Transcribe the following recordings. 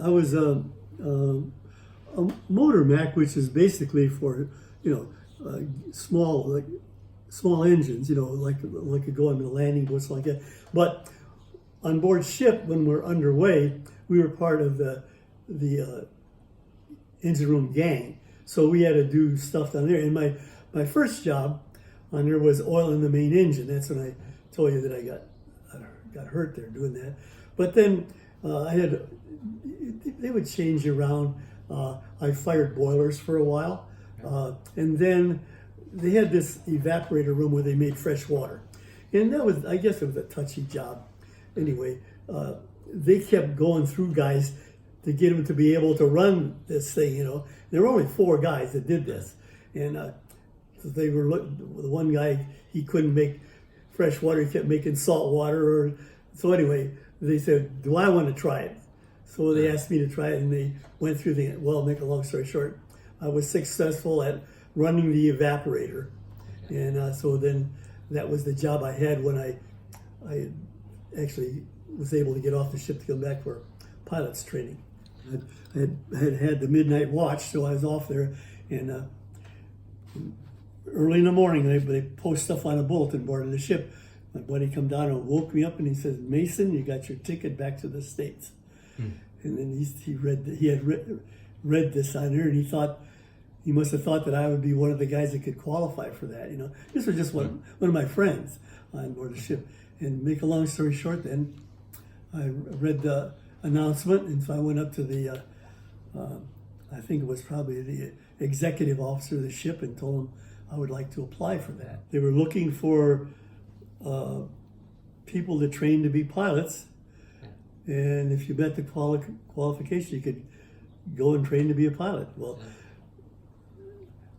I was a motor mech, which is basically for small engines, like could go on the landing boats like that. But on board ship, when we're underway, we were part of the engine room gang, so we had to do stuff down there. And my first job on there was oil in the main engine. That's when I told you that I got hurt there doing that. But then they would change you around. I fired boilers for a while, and then they had this evaporator room where they made fresh water, and I guess it was a touchy job. Anyway, they kept going through guys to get them to be able to run this thing. There were only 4 guys that did this, and they were the one guy, he couldn't make fresh water; he kept making salt water. So anyway, they said, "Do I want to try it?" So they asked me to try it, and they went through make a long story short, I was successful at running the evaporator. And so then that was the job I had when I actually was able to get off the ship to come back for pilot's training. I had the midnight watch, so I was off there, and early in the morning they post stuff on a bulletin board of the ship. My buddy come down and woke me up, and he says, "Mason, you got your ticket back to the States." And then he had read this on there, and he must have thought that I would be one of the guys that could qualify for that. This was just one of my friends on board the ship. And make a long story short, then I read the announcement, and so I went up to the I think it was probably the executive officer of the ship, and told him I would like to apply for that. They were looking for people to train to be pilots, and if you met the qualification, you could go and train to be a pilot. Well,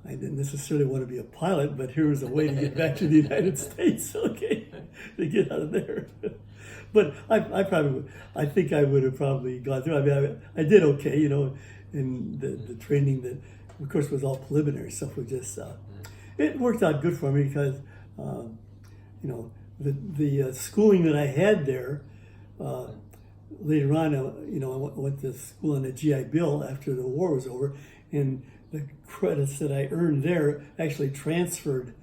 I didn't necessarily want to be a pilot, but here was a way to get back to the United States, okay, to get out of there. But I think I would have probably gone through. I mean, I did okay, and the training that, of course, was all preliminary stuff. Was just it worked out good for me because the schooling that I had there. Later on, I went to school on the GI Bill after the war was over, and the credits that I earned there actually transferred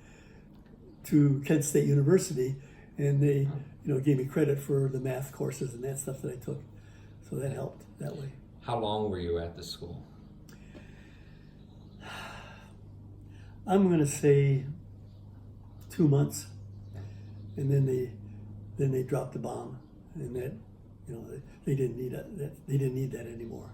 to Kent State University, and they, gave me credit for the math courses and that stuff that I took. So that helped that way. How long were you at the school? I'm going to say 2 months, and then they dropped the bomb, and that they didn't need that anymore.